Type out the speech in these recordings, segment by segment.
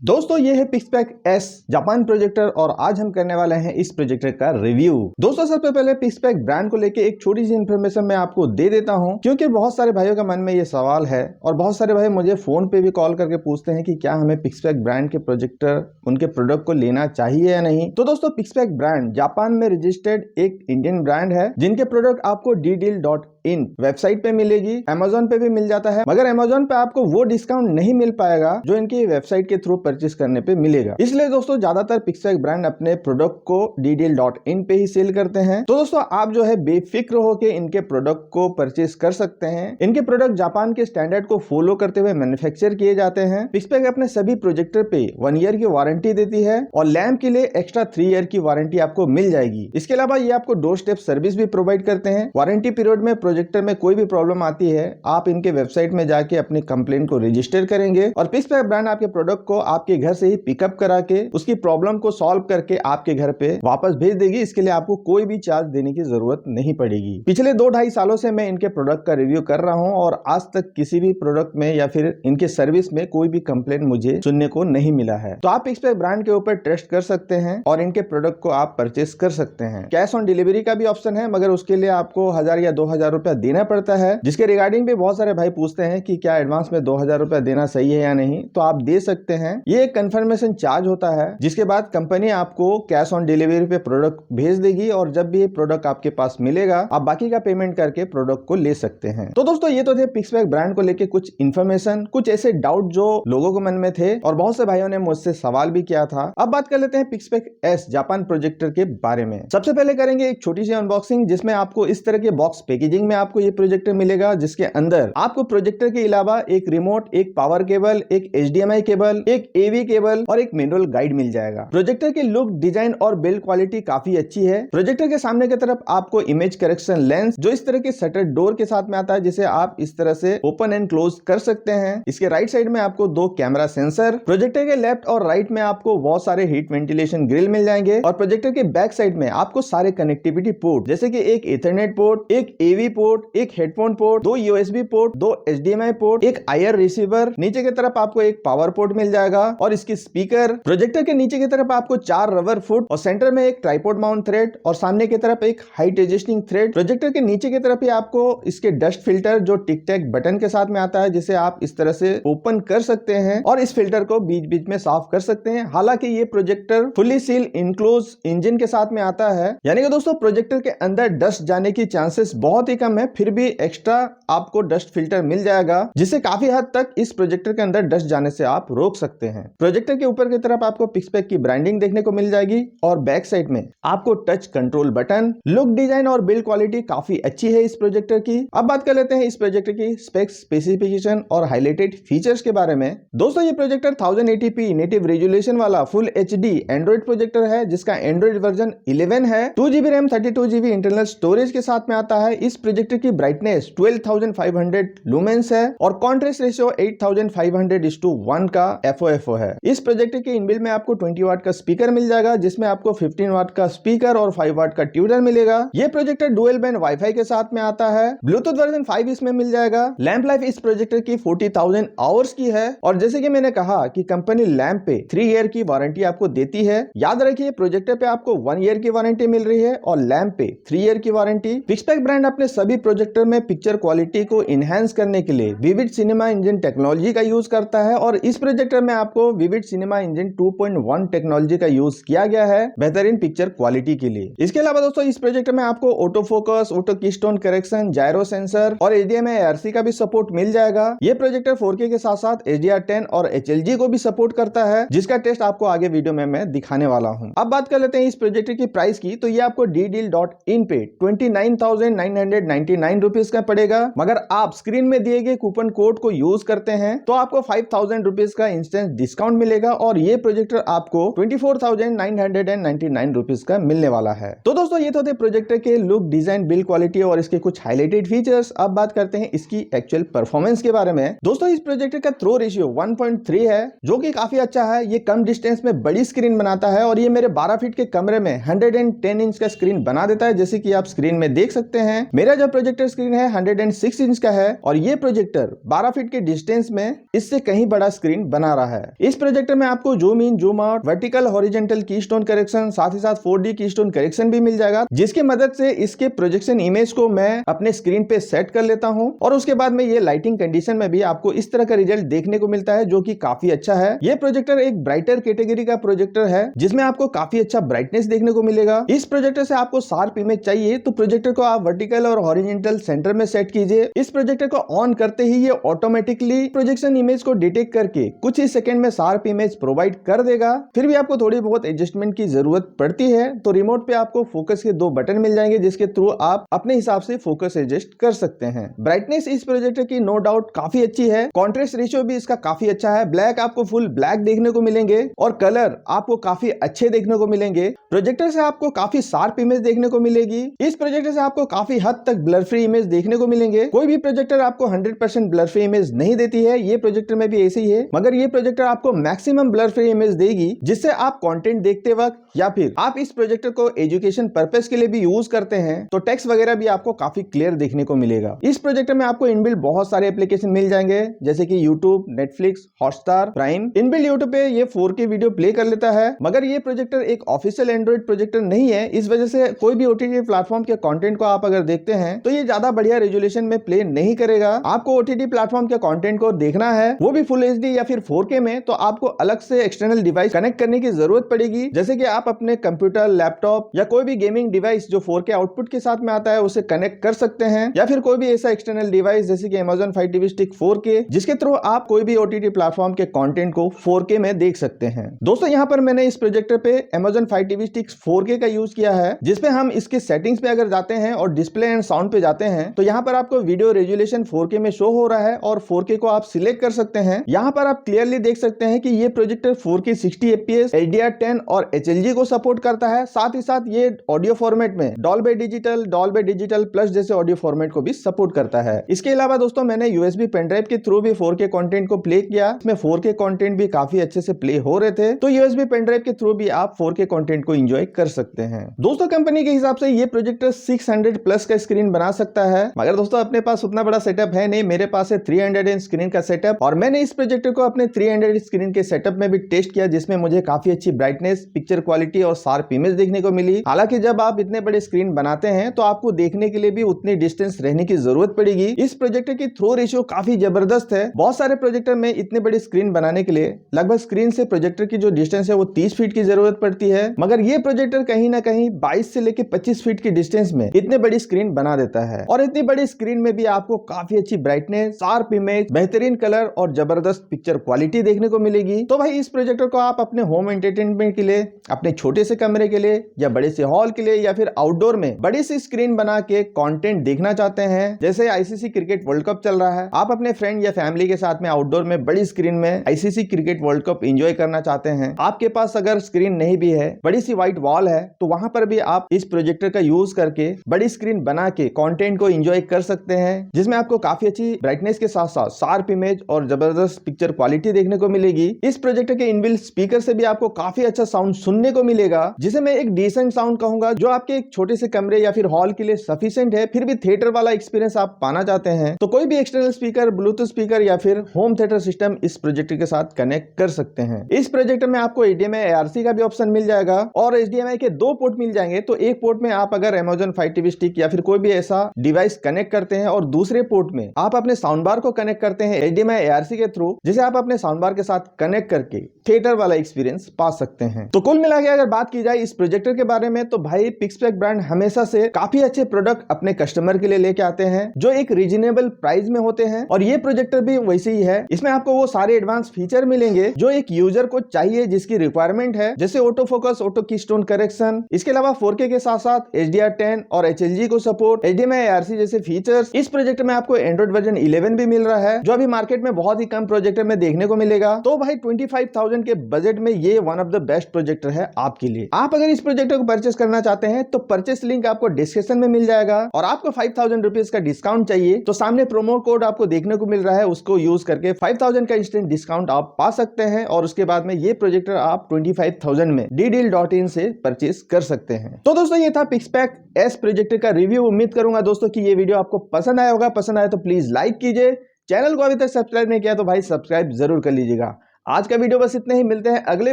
दोस्तों ये है पिक्सपैक एस जापान प्रोजेक्टर और आज हम करने वाले हैं इस प्रोजेक्टर का रिव्यू। दोस्तों सबसे पहले पिक्सपैक ब्रांड को लेके एक छोटी सी इन्फॉर्मेशन मैं आपको दे देता हूं, क्योंकि बहुत सारे भाइयों के मन में ये सवाल है और बहुत सारे भाई मुझे फोन पे भी कॉल करके पूछते हैं कि क्या हमें पिक्सपैक ब्रांड के प्रोजेक्टर उनके प्रोडक्ट को लेना चाहिए या नहीं। तो दोस्तों पिक्सपैक ब्रांड जापान में रजिस्टर्ड एक इंडियन ब्रांड है, जिनके प्रोडक्ट आपको ddeal.in वेबसाइट पे मिलेगी, अमेजोन पे भी मिल जाता है, मगर अमेजोन पे आपको वो डिस्काउंट नहीं मिल पाएगा जो इनकी वेबसाइट के थ्रू परचेस करने पे मिलेगा। इसलिए दोस्तों ज्यादातर पिक्सपैक ब्रांड अपने प्रोडक्ट को ddeal.in पे ही सेल करते हैं। तो दोस्तों आप जो है बेफिक्र होकर इनके प्रोडक्ट को परचेस कर सकते हैं। इनके प्रोडक्ट जापान के स्टैंडर्ड को फॉलो करते हुए मैन्युफैक्चर किए जाते हैं। पिक्सपैक अपने सभी प्रोजेक्टर पे 1 ईयर की वारंटी देती है और लैंप के लिए एक्स्ट्रा 3 ईयर की वारंटी आपको मिल जाएगी। इसके अलावा ये आपको डोर स्टेप सर्विस भी प्रोवाइड करते हैं। वारंटी पीरियड में प्रोजेक्टर में कोई भी प्रॉब्लम आती है, आप इनके वेबसाइट में जाके अपनी कंप्लेंट को रजिस्टर करेंगे और पिक्सपैक ब्रांड आपके प्रोडक्ट को आपके घर से ही पिकअप करा के उसकी प्रॉब्लम को सॉल्व करके आपके घर पे वापस भेज देगी। इसके लिए आपको कोई भी चार्ज देने की जरूरत नहीं पड़ेगी। पिछले 2-2.5 सालों से मैं इनके प्रोडक्ट का रिव्यू कर रहा हूं और आज तक किसी भी प्रोडक्ट में या फिर इनके सर्विस में कोई भी कंप्लेंट मुझे सुनने को नहीं मिला है। तो आप पिक्सपैक ब्रांड के ऊपर ट्रस्ट कर सकते हैं और इनके प्रोडक्ट को आप परचेस कर सकते हैं। कैश ऑन डिलीवरी का भी ऑप्शन है, मगर उसके लिए आपको 1000 या 2000 रुपया देना पड़ता है, जिसके रिगार्डिंग भी बहुत सारे भाई पूछते हैं कि क्या एडवांस में 2000 रुपया देना सही है या नहीं। तो आप दे सकते हैं। ये एक कंफर्मेशन चार्ज होता है, जिसके बाद कंपनी आपको कैश ऑन डिलीवरी पे प्रोडक्ट भेज देगी और जब भी ये प्रोडक्ट आपके पास मिलेगा आप बाकी का पेमेंट करके प्रोडक्ट को ले सकते हैं। तो दोस्तों ये तो थे पिक्सपैक ब्रांड को लेके कुछ इन्फॉर्मेशन, कुछ ऐसे डाउट जो लोगों के मन में थे और बहुत से भाइयों ने मुझसे सवाल भी किया था। अब बात कर लेते हैं पिक्सपैक एस जापान प्रोजेक्टर के बारे में। सबसे पहले करेंगे एक छोटी सी अनबॉक्सिंग, जिसमें आपको इस तरह के बॉक्स पैकेजिंग में आपको ये प्रोजेक्टर मिलेगा, जिसके अंदर आपको प्रोजेक्टर के अलावा एक रिमोट, एक पावर केबल, एक HDMI केबल, एक AV केबल और एक मैनुअल गाइड मिल जाएगा। प्रोजेक्टर की लुक, डिजाइन और बिल्ड क्वालिटी काफी अच्छी है। प्रोजेक्टर के सामने की तरफ आपको इमेज करेक्शन लेंस जो इस तरह के शटर डोर के साथ में आता है, जिसे आप इस तरह से ओपन एंड क्लोज कर सकते हैं। इसके राइट साइड में आपको 2 कैमरा सेंसर, प्रोजेक्टर के लेफ्ट और राइट में आपको बहुत सारे हीट वेंटिलेशन ग्रिल मिल जाएंगे और प्रोजेक्टर के बैक साइड में आपको सारे कनेक्टिविटी पोर्ट जैसे कि एक इथरनेट पोर्ट, एक AV पोर्ट, एक headphone port, 2 USB port, 2 HDMI port, एक IR रिसीवर, नीचे की तरफ आपको एक पावर पोर्ट मिल जाएगा और इसकी स्पीकर। प्रोजेक्टर के नीचे की तरफ आपको 4 रबर फुट और सेंटर में एक ट्राइपॉड माउंट थ्रेड और सामने की तरफ एक हाइट एडजस्टिंग थ्रेड। प्रोजेक्टर के नीचे की तरफ ही आपको इसके डस्ट फिल्टर जो टिक टैक बटन के साथ में आता है, जिसे आप इस तरह से ओपन कर सकते हैं और इस फिल्टर को बीच बीच में साफ कर सकते हैं। हालांकि ये projector fully seal enclose engine के साथ में आता है, यानी कि दोस्तों प्रोजेक्टर के अंदर डस्ट जाने की चांसेस बहुत ही कम है, फिर भी एक्स्ट्रा आपको डस्ट फिल्टर मिल जाएगा, जिससे काफी हद तक इस प्रोजेक्टर के अंदर डस्ट जाने से आप रोक सकते हैं। प्रोजेक्टर के ऊपर की तरफ आपको पिक्सपैक की ब्रांडिंग देखने को मिल जाएगी और बैक साइड में आपको touch control button. Look, design और बिल्ड क्वालिटी काफी अच्छी है इस प्रोजेक्टर की। अब बात कर लेते हैं इस प्रोजेक्टर की स्पेक्स, स्पेसिफिकेशन और हाईलाइटेड फीचर्स के बारे में। दोस्तों ये प्रोजेक्टर 1080p नेटिव रेजोल्यूशन वाला फुल HD एंड्रॉइड प्रोजेक्टर है, जिसका एंड्रॉइड वर्जन 11 है। 2GB RAM, 32GB internal storage के साथ में आता है। इस प्रोजेक्टर की ब्राइटनेस 12500 लुमेंस है और कॉन्ट्रास्ट रेशियो 8500:1 का FOFO है। इस प्रोजेक्टर के इनबिल्ट में आपको 20 वाट का स्पीकर मिल जाएगा, जिसमें आपको 15 वाट का स्पीकर और 5 वाट का ट्यूनर मिलेगा। ये प्रोजेक्टर डुअल बैंड वाईफाई के साथ में आता है। ब्लूटूथ वर्जन 5 इसमें मिल जाएगा। लैंप लाइफ इस प्रोजेक्टर की 40,000 आवर्स की है और जैसे कि मैंने कहा कि कंपनी लैंप पे 3 ईयर की वारंटी आपको देती है। याद रखिए प्रोजेक्टर पे आपको 1 ईयर की वारंटी मिल रही है और लैंप पे 3 ईयर की वारंटी। पिक्सपैक ब्रांड अपने सभी प्रोजेक्टर में पिक्चर क्वालिटी को इनहेंस करने के लिए विविड सिनेमा इंजन टेक्नोलॉजी का यूज करता है और इस प्रोजेक्टर में आपको विविड सिनेमा इंजन 2.1 टेक्नोलॉजी का यूज किया गया है बेहतरीन पिक्चर क्वालिटी के लिए। इसके अलावा दोस्तों इस प्रोजेक्टर में आपको auto focus, auto keystone correction, gyro sensor और HDMI ARC का भी सपोर्ट मिल जाएगा। ये प्रोजेक्टर 4K के साथ साथ HDR10 और HLG को भी सपोर्ट करता है, जिसका टेस्ट आपको आगे वीडियो में मैं दिखाने वाला हूँ। अब बात कर लेते हैं इस प्रोजेक्टर की प्राइस की। तो ये आपको ddeal.in पे 29,999 रुपीज का पड़ेगा, मगर आप स्क्रीन में दिए गए कूपन कोड को यूज करते हैं तो आपको 5000 रुपीज का इंस्टेंट डिस्काउंट मिलेगा और ये प्रोजेक्टर आपको 24,999 रुपीज का मिलने वाला है। तो दोस्तों ये तो थे प्रोजेक्टर के लुक, डिजाइन, बिल्ड क्वालिटी और इसके कुछ हाईलाइटेड फीचर्स। अब बात करते हैं इसकी एक्चुअल परफॉर्मेंस के बारे में। दोस्तों इस प्रोजेक्टर का थ्रो रेशियो 1.3 है, जो कि काफी अच्छा है। ये कम डिस्टेंस में बड़ी स्क्रीन बनाता है और ये मेरे 12 फीट के कमरे में 110 इंच का स्क्रीन बना देता है, जैसे कि आप स्क्रीन में देख सकते हैं। मेरा जो प्रोजेक्टर स्क्रीन है 106 इंच का है और ये प्रोजेक्टर 12 फीट के डिस्टेंस में इससे कहीं बड़ा स्क्रीन बना रहा है। इस प्रोजेक्टर में आपको zoom in, zoom out, vertical horizontal keystone correction, साथ ही साथ 4D कीस्टोन करेक्शन भी मिल जाएगा, जिसकी मदद से इसके प्रोजेक्शन इमेज को मैं अपने स्क्रीन पे सेट कर लेता हूं और उसके बाद में ये लाइटिंग कंडीशन में भी आपको इस तरह का रिजल्ट देखने को मिलता है, जो कि काफी अच्छा है। ये प्रोजेक्टर एक ब्राइटर कैटेगरी का प्रोजेक्टर है, जिसमें आपको काफी अच्छा ब्राइटनेस देखने को मिलेगा। इस प्रोजेक्टर से आपको शार्प इमेज चाहिए तो प्रोजेक्टर को आप वर्टिकल और हॉरिजॉन्टल सेंटर में सेट कीजिए। इस प्रोजेक्टर को ऑन करते ही ये ऑटोमेटिकली प्रोजेक्शन इमेज को डिटेक्ट करके कुछ ही सेकंड में शार्प इमेज प्रोवाइड कर देगा। फिर भी आपको थोड़ी बहुत एडजस्टमेंट की जरूरत पड़ती है तो रिमोट पे आपको फोकस के 2 बटन मिल जाएंगे, जिसके थ्रू आप अपने हिसाब से फोकस एडजस्ट कर सकते हैं। ब्राइटनेस इस प्रोजेक्टर की नो डाउट काफी अच्छी है, कॉन्ट्रास्ट रेशियो भी इसका काफी अच्छा है। ब्लैक आपको फुल ब्लैक देखने को मिलेंगे और कलर आपको काफी अच्छे देखने को मिलेंगे। प्रोजेक्टर से आपको काफी शार्प इमेज देखने को मिलेगी। इस प्रोजेक्टर से आपको काफी हद तक ब्लर फ्री इमेज देखने को मिलेंगे। कोई भी प्रोजेक्टर आपको 100% ब्लर फ्री इमेज नहीं देती है, ये प्रोजेक्टर में भी ऐसे ही है, मगर ये प्रोजेक्टर आपको मैक्सिमम ब्लर फ्री इमेज देगी, जिससे आप कंटेंट देखते वक्त या फिर आप इस प्रोजेक्टर को एजुकेशन पर्पस के लिए भी यूज करते हैं तो टेक्स्ट वगैरह भी आपको काफी क्लियर देखने को मिलेगा। इस प्रोजेक्टर में आपको इनबिल्ट बहुत सारे एप्लीकेशन मिल जाएंगे, जैसे कि YouTube, Netflix, Hotstar, prime. Inbuilt YouTube पे ये 4K वीडियो प्ले कर लेता है, मगर ये प्रोजेक्टर एक ऑफिशियल एंड्रॉइड प्रोजेक्टर नहीं है। इस वजह से कोई भी OTT प्लेटफॉर्म के कंटेंट को आप अगर देखते हैं तो ये ज्यादा बढ़िया रेजोल्यूशन में प्ले नहीं करेगा। आपको OTT प्लेटफॉर्म के कंटेंट को देखना है, वो भी फुल HD या फिर 4K में, तो आपको अलग से एक्सटर्नल डिवाइस कनेक्ट करने की जरूरत पड़ेगी। जैसे कि आप अपने कंप्यूटर, लैपटॉप या कोई भी गेमिंग डिवाइस जो 4K आउटपुट के साथ में आता है उसे कनेक्ट कर सकते हैं, या फिर कोई भी ऐसा एक्सटर्नल डिवाइस जैसे कि Amazon Fire TV Stick 4K, जिसके थ्रू आप कोई भी OTT प्लेटफॉर्म के कंटेंट को 4K में देख सकते हैं। दोस्तों यहाँ पर मैंने इस प्रोजेक्टर पे Amazon Fire TV Stick 4K का यूज किया है, जिसपे हम इसके सेटिंग्स पे अगर जाते हैं और डिस्प्ले एंड साउंड पे जाते हैं तो यहाँ पर आपको वीडियो रेजोल्यूशन 4K में शो हो रहा है और 4K को आप सिलेक्ट कर सकते हैं। यहाँ पर आप क्लियरली देख सकते हैं कि ये प्रोजेक्टर 4K 60 FPS, HDR10 और HLG को सपोर्ट करता है। साथ ही साथ ये ऑडियो फॉर्मेट में डॉल्बी डिजिटल प्लस जैसे ऑडियो फॉर्मेट को भी सपोर्ट करता है। इसके अलावा दोस्तों मैंने USB पेन ड्राइव के थ्रू भी 4K कंटेंट को प्ले किया, इसमें 4K कंटेंट भी काफी अच्छे से प्ले हो रहे थे, तो USB पेन ड्राइव के थ्रू भी आप 4K कंटेंट को एंजॉय कर सकते हैं। दोस्तों कंपनी के हिसाब से ये प्रोजेक्टर 600 प्लस का स्क्रीन बना सकता है, मगर दोस्तों अपने पास उतना बड़ा सेटअप है नहीं। मेरे पास है 300 इंच स्क्रीन का सेटअप और मैंने इस प्रोजेक्टर को अपने 300 स्क्रीन के सेटअप में भी टेस्ट किया, जिसमें मुझे काफी अच्छी ब्राइटनेस, पिक्चर क्वालिटी और शार्प इमेज देखने को मिली। हालांकि जब आप इतने बड़े स्क्रीन बनाते हैं तो आपको देखने के लिए भी उतनी डिस्टेंस रहने की जरूरत पड़ेगी। इस प्रोजेक्टर की थ्रो रेशियो काफी जबरदस्त है। बहुत सारे प्रोजेक्टर में इतने बड़ी स्क्रीन बनाने के लिए लगभग स्क्रीन से प्रोजेक्टर की जो डिस्टेंस है वो 30 फीट की जरूरत पड़ती है, मगर ये प्रोजेक्टर कहीं ना कहीं 22 से लेकर 25 फीट की डिस्टेंस में इतने बड़ी स्क्रीन बना देता है। और इतनी बड़ी स्क्रीन में भी आपको काफी अच्छी ब्राइटनेस, शार्प इमेज, बेहतरीन कलर और जबरदस्त पिक्चर क्वालिटी देखने को मिलेगी। तो भाई इस प्रोजेक्टर को आप अपने होम एंटरटेनमेंट के लिए, अपने छोटे से कमरे के लिए या बड़े से हॉल के लिए या फिर आउटडोर में बड़ी सी स्क्रीन बना के कंटेंट देखना चाहते हैं, जैसे ICC क्रिकेट वर्ल्ड कप चल रहा है, आप अपने फ्रेंड या फैमिली के साथ में आउटडोर में बड़ी स्क्रीन में ICC cricket world cup enjoy करना चाहते हैं, आपके पास अगर स्क्रीन नहीं भी है, बड़ी सी व्हाइट वॉल है, तो वहां पर भी आप इस प्रोजेक्टर का यूज करके बड़ी स्क्रीन बना के कंटेंट को एंजॉय कर सकते हैं, जिसमें आपको काफी अच्छी ब्राइटनेस के साथ साथ शार्प इमेज और जबरदस्त पिक्चर क्वालिटी देखने को मिलेगी। इस प्रोजेक्टर के इनबिल्ट स्पीकर से भी आपको काफी अच्छा साउंड सुनने को मिलेगा, जिसे मैं एक डिसेंट साउंड कहूंगा, जो आपके एक छोटे से कमरे या फिर हॉल के लिए सफिशिएंट है। फिर भी थिएटर वाला एक्सपीरियंस आप पाना चाहते हैं तो कोई भी एक्सटर्नल स्पीकर, ब्लूटूथ स्पीकर या फिर होम थिएटर सिस्टम इस प्रोजेक्टर के साथ कनेक्ट कर सकते हैं। इस प्रोजेक्टर में आपको HDMI ARC का भी ऑप्शन मिल जाएगा और HDMI के 2 पोर्ट मिल जाएंगे। तो एक पोर्ट में आप अगर Amazon Fire TV Stick या फिर कोई भी ऐसा डिवाइस कनेक्ट करते हैं और दूसरे पोर्ट में आप अपने साउंड बार को कनेक्ट करते हैं HDMI ARC के थ्रू, जिसे आप अपने साउंड बार के साथ कनेक्ट करके थिएटर वाला एक्सपीरियंस पा सकते हैं। तो कुल मिला के अगर बात की जाए इस प्रोजेक्टर के बारे में, तो भाई पिक्सपैक ब्रांड हमेशा से काफी अच्छे प्रोडक्ट अपने कस्टमर के लिए लेके आते हैं जो एक रीजनेबल प्राइस में होते हैं, और ये प्रोजेक्टर भी वैसे ही है। इसमें आपको वो सारे एडवांस फीचर मिलेंगे जो एक यूजर को चाहिए, जिसकी रिक्वायरमेंट है, जैसे auto focus, auto keystone correction, इसके अलावा 4K के साथ साथ HDR10 और HLG को सपोर्ट, HDMI ARC जैसे फीचर्स। इस प्रोजेक्टर में आपको एंड्रॉइड वर्जन 11 भी मिल रहा है, जो अभी मार्केट में बहुत ही कम प्रोजेक्टर में देखने को मिलेगा। तो भाई 25,000 के बजट में ये one of the best projector है आपके लिए। आप अगर इस प्रोजेक्टर को परचेस करना चाहते हैं तो परचेस लिंक आपको डिस्क्रिप्शन में मिल जाएगा, और आपको 5,000 रुपीज का डिस्काउंट चाहिए तो सामने प्रोमो कोड आपको देखने को मिल रहा है, उसको यूज करके 5,000 का इंस्टेंट डिस्काउंट आप पा सकते हैं, और उसके बाद में ये प्रोजेक्टर आप 25,000 में ddeal.in से परचेस कर सकते हैं। तो दोस्तों ये था पिक्सपैक एस प्रोजेक्टर का रिव्यू। उम्मीद करूंगा दोस्तों कि ये वीडियो आपको पसंद आया होगा। पसंद आया तो प्लीज लाइक कीजिए। चैनल को अभी तक सब्सक्राइब नहीं किया तो भाई सब्सक्राइब जरूर कर लीजिएगा। आज का वीडियो बस इतना ही, मिलते हैं अगले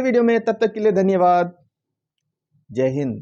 वीडियो में, तब तक के लिए धन्यवाद। जय हिंद।